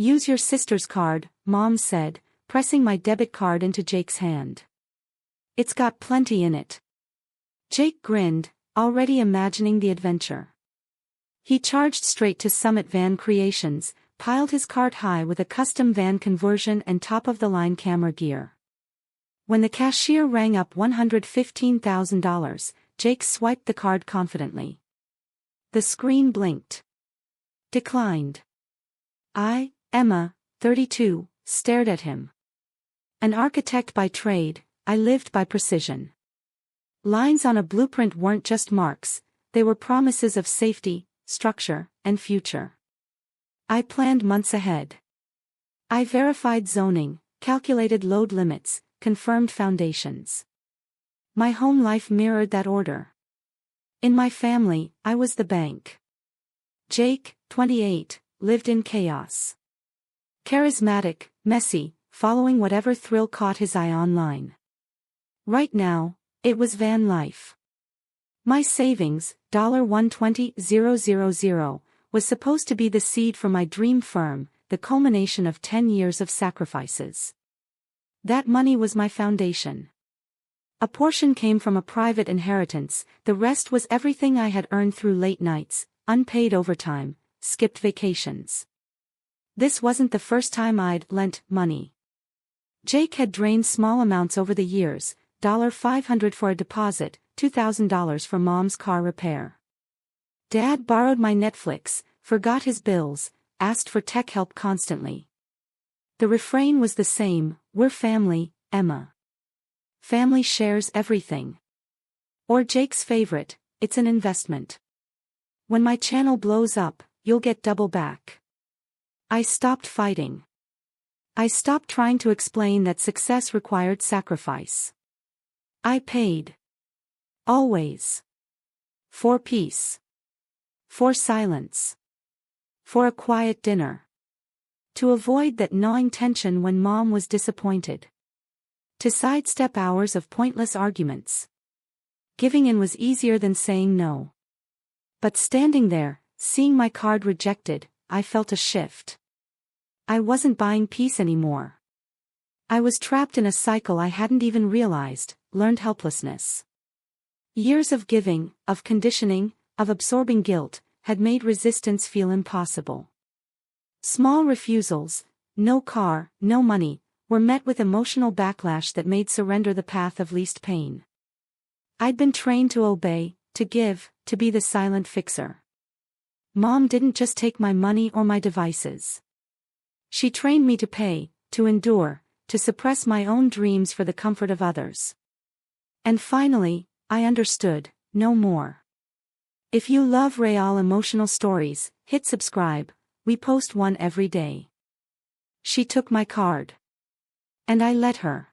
Use your sister's card, Mom said, pressing my debit card into Jake's hand. It's got plenty in it. Jake grinned, already imagining the adventure. He charged straight to Summit Van Creations, piled his cart high with a custom van conversion and top-of-the-line camera gear. When the cashier rang up $115,000, Jake swiped the card confidently. The screen blinked. Declined. I, Emma, 32, stared at him. An architect by trade, I lived by precision. Lines on a blueprint weren't just marks, they were promises of safety, structure, and future. I planned months ahead. I verified zoning, calculated load limits, confirmed foundations. My home life mirrored that order. In my family, I was the bank. Jake, 28, lived in chaos. Charismatic, messy, following whatever thrill caught his eye online. Right now, it was van life. My savings, $120,000, was supposed to be the seed for my dream firm, the culmination of 10 years of sacrifices. That money was my foundation. A portion came from a private inheritance, the rest was everything I had earned through late nights, unpaid overtime, skipped vacations. This wasn't the first time I'd lent money. Jake had drained small amounts over the years, $500 for a deposit, $2,000 for Mom's car repair. Dad borrowed my Netflix, forgot his bills, asked for tech help constantly. The refrain was the same, we're family, Emma. Family shares everything. Or Jake's favorite, it's an investment. When my channel blows up, you'll get double back. I stopped fighting. I stopped trying to explain that success required sacrifice. I paid. Always. For peace. For silence. For a quiet dinner. To avoid that gnawing tension when Mom was disappointed. To sidestep hours of pointless arguments. Giving in was easier than saying no. But standing there, seeing my card rejected, I felt a shift. I wasn't buying peace anymore. I was trapped in a cycle I hadn't even realized, learned helplessness. Years of giving, of conditioning, of absorbing guilt, had made resistance feel impossible. Small refusals, no car, no money, were met with emotional backlash that made surrender the path of least pain. I'd been trained to obey, to give, to be the silent fixer. Mom didn't just take my money or my devices. She trained me to pay, to endure, to suppress my own dreams for the comfort of others. And finally, I understood, no more. If you love real emotional stories, hit subscribe, we post one every day. She took my card. And I let her.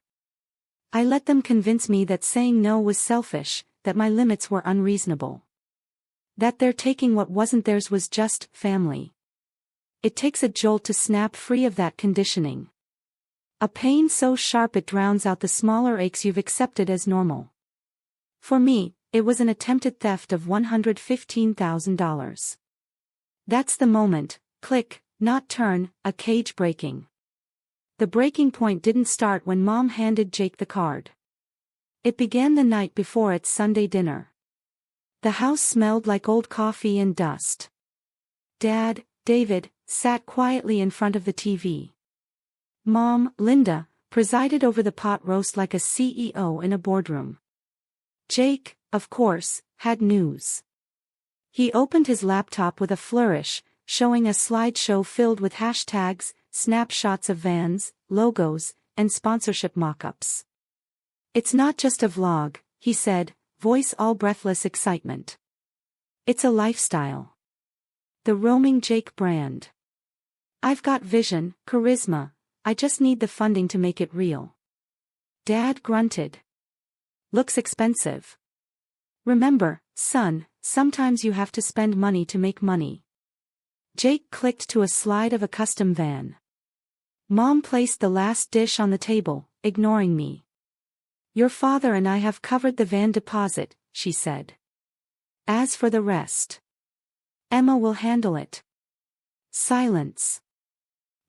I let them convince me that saying no was selfish, that my limits were unreasonable. That their taking what wasn't theirs was just family. It takes a jolt to snap free of that conditioning. A pain so sharp it drowns out the smaller aches you've accepted as normal. For me, it was an attempted theft of $115,000. That's the moment, click, not turn, a cage breaking. The breaking point didn't start when Mom handed Jake the card. It began the night before at Sunday dinner. The house smelled like old coffee and dust. Dad, David, sat quietly in front of the TV. Mom, Linda, presided over the pot roast like a CEO in a boardroom. Jake, of course, had news. He opened his laptop with a flourish, showing a slideshow filled with hashtags, snapshots of vans, logos, and sponsorship mock-ups. It's not just a vlog, he said, voice all breathless excitement. It's a lifestyle. The roaming Jake brand. I've got vision, charisma, I just need the funding to make it real. Dad grunted. Looks expensive. Remember, son, sometimes you have to spend money to make money. Jake clicked to a slide of a custom van. Mom placed the last dish on the table, ignoring me. Your father and I have covered the van deposit, she said. As for the rest, Emma will handle it. Silence.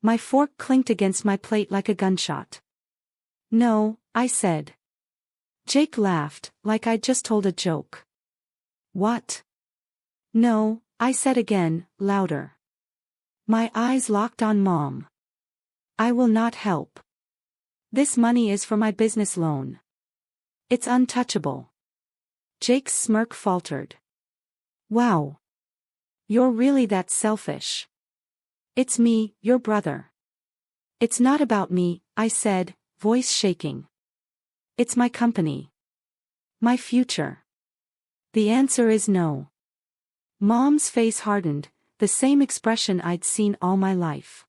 My fork clinked against my plate like a gunshot. No, I said. Jake laughed, like I'd just told a joke. What? No, I said again, louder. My eyes locked on Mom. I will not help. This money is for my business loan. It's untouchable. Jake's smirk faltered. Wow. You're really that selfish. It's me, your brother. It's not about me, I said, voice shaking. It's my company. My future. The answer is no. Mom's face hardened, the same expression I'd seen all my life.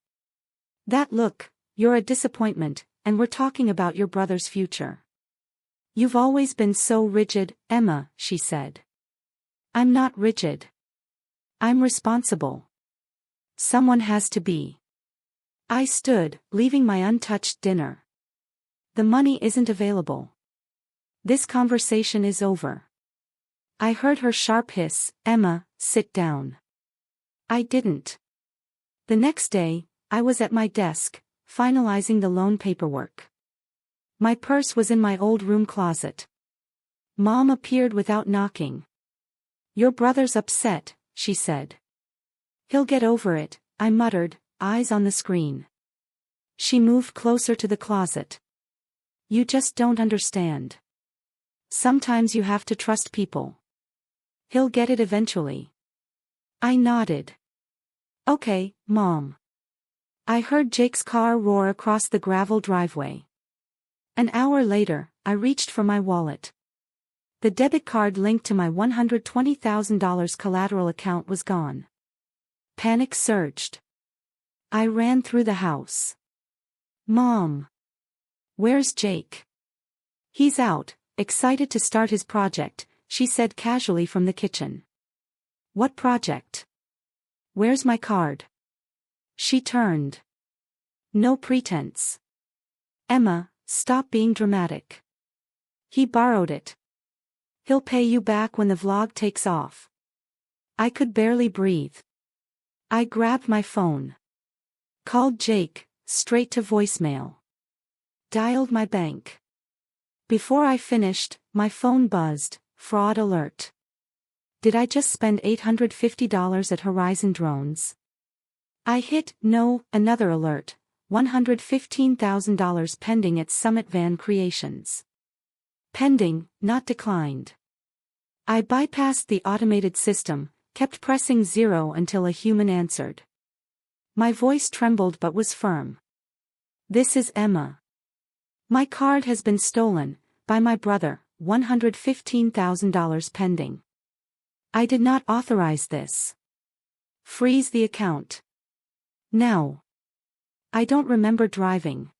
That look, you're a disappointment, and we're talking about your brother's future. You've always been so rigid, Emma, she said. I'm not rigid. I'm responsible. Someone has to be. I stood, leaving my untouched dinner. The money isn't available. This conversation is over. I heard her sharp hiss, Emma, sit down. I didn't. The next day, I was at my desk, finalizing the loan paperwork. My purse was in my old room closet. Mom appeared without knocking. Your brother's upset, she said. He'll get over it, I muttered, eyes on the screen. She moved closer to the closet. You just don't understand. Sometimes you have to trust people. He'll get it eventually. I nodded. Okay, Mom. I heard Jake's car roar across the gravel driveway. An hour later, I reached for my wallet. The debit card linked to my $120,000 collateral account was gone. Panic surged. I ran through the house. Mom. Where's Jake? He's out, excited to start his project, she said casually from the kitchen. What project? Where's my card? She turned. No pretense. Emma, stop being dramatic. He borrowed it. He'll pay you back when the vlog takes off. I could barely breathe. I grabbed my phone. Called Jake, straight to voicemail. Dialed my bank. Before I finished, my phone buzzed, fraud alert. Did I just spend $850 at Horizon Drones? I hit no, another alert, $115,000 pending at Summit Van Creations. Pending, not declined. I bypassed the automated system, kept pressing 0 until a human answered. My voice trembled but was firm. This is Emma. My card has been stolen, by my brother, $115,000 pending. I did not authorize this. Freeze the account. Now. I don't remember driving.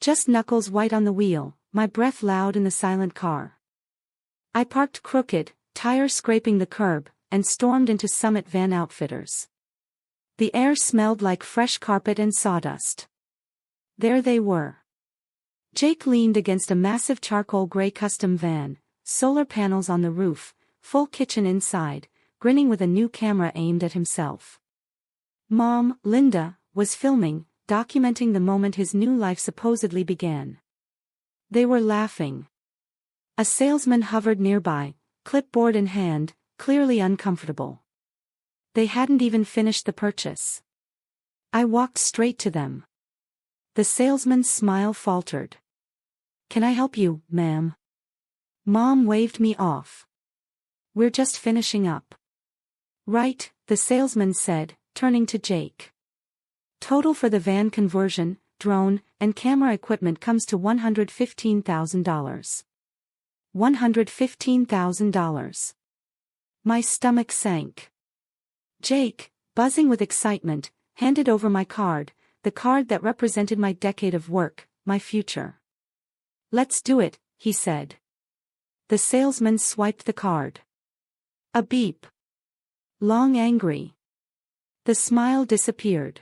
Just knuckles white on the wheel, my breath loud in the silent car. I parked crooked, tires scraping the curb, and stormed into Summit Van Outfitters. The air smelled like fresh carpet and sawdust. There they were. Jake leaned against a massive charcoal gray custom van, solar panels on the roof, full kitchen inside, grinning with a new camera aimed at himself. Mom, Linda, was filming, documenting the moment his new life supposedly began. They were laughing. A salesman hovered nearby, clipboard in hand, clearly uncomfortable. They hadn't even finished the purchase. I walked straight to them. The salesman's smile faltered. Can I help you, ma'am? Mom waved me off. We're just finishing up. Right, the salesman said, turning to Jake. Total for the van conversion, drone, and camera equipment comes to $115,000. $115,000. My stomach sank. Jake, buzzing with excitement, handed over my card, the card that represented my decade of work, my future. Let's do it, he said. The salesman swiped the card. A beep. Long angry. The smile disappeared.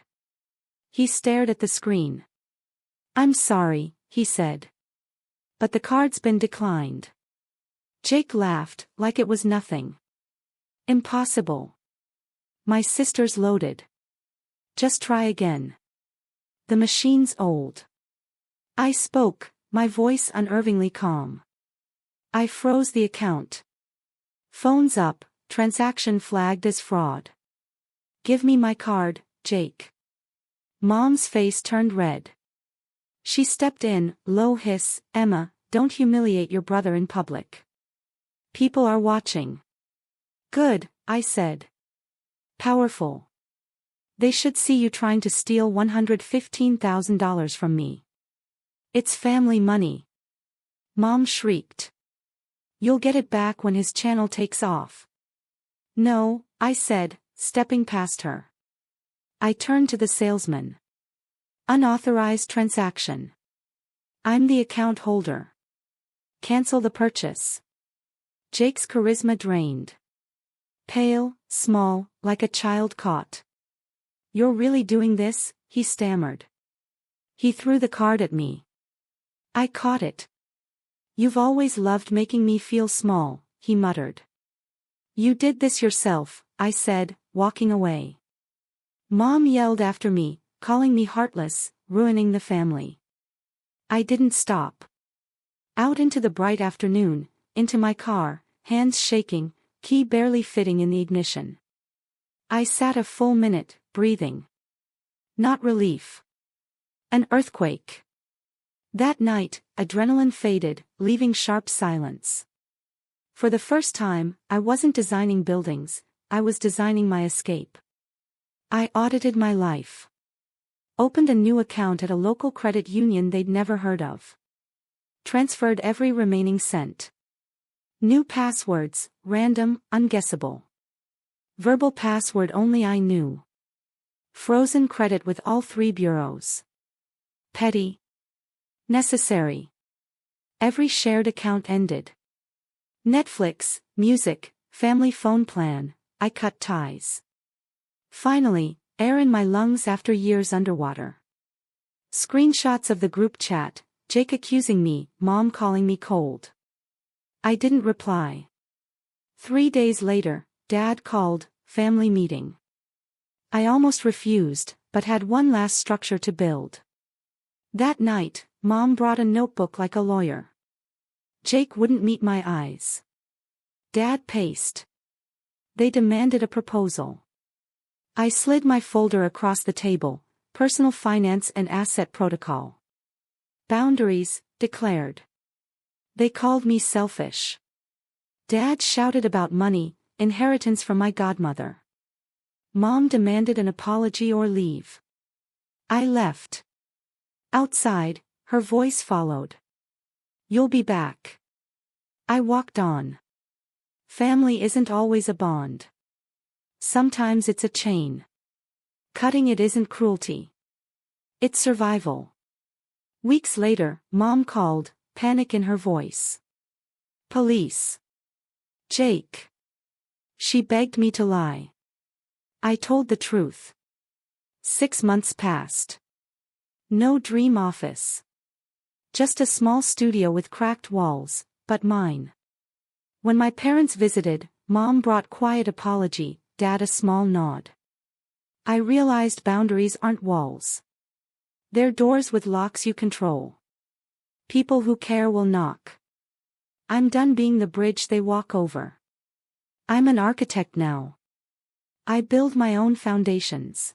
He stared at the screen. I'm sorry, he said. But the card's been declined. Jake laughed, like it was nothing. Impossible. My sister's loaded. Just try again. The machine's old. I spoke, my voice unnervingly calm. I froze the account. Phone's up, transaction flagged as fraud. Give me my card, Jake. Mom's face turned red. She stepped in, low hiss, Emma, don't humiliate your brother in public. People are watching. Good, I said. Powerful. They should see you trying to steal $115,000 from me. It's family money. Mom shrieked. You'll get it back when his channel takes off. No, I said, stepping past her. I turned to the salesman. Unauthorized transaction. I'm the account holder. Cancel the purchase. Jake's charisma drained. Pale, small, like a child caught. You're really doing this? He stammered. He threw the card at me. I caught it. You've always loved making me feel small, he muttered. You did this yourself, I said, walking away. Mom yelled after me, calling me heartless, ruining the family. I didn't stop. Out into the bright afternoon, into my car, hands shaking, key barely fitting in the ignition. I sat a full minute, breathing. Not relief. An earthquake. That night, adrenaline faded, leaving sharp silence. For the first time, I wasn't designing buildings, I was designing my escape. I audited my life. Opened a new account at a local credit union they'd never heard of. Transferred every remaining cent. New passwords, random, unguessable. Verbal password only I knew. Frozen credit with all 3 bureaus. Petty. Necessary. Every shared account ended. Netflix, music, family phone plan, I cut ties. Finally, air in my lungs after years underwater. Screenshots of the group chat, Jake accusing me, Mom calling me cold. I didn't reply. 3 days later, Dad called, family meeting. I almost refused, but had one last structure to build. That night, Mom brought a notebook like a lawyer. Jake wouldn't meet my eyes. Dad paced. They demanded a proposal. I slid my folder across the table, personal finance and asset protocol. Boundaries, declared. They called me selfish. Dad shouted about money, inheritance from my godmother. Mom demanded an apology or leave. I left. Outside, her voice followed. You'll be back. I walked on. Family isn't always a bond. Sometimes it's a chain. Cutting it isn't cruelty. It's survival. Weeks later, Mom called, panic in her voice. Police. Jake. She begged me to lie. I told the truth. 6 months passed. No dream office. Just a small studio with cracked walls, but mine. When my parents visited, Mom brought quiet apology, Dad a small nod. I realized boundaries aren't walls. They're doors with locks you control. People who care will knock. I'm done being the bridge they walk over. I'm an architect now. I build my own foundations.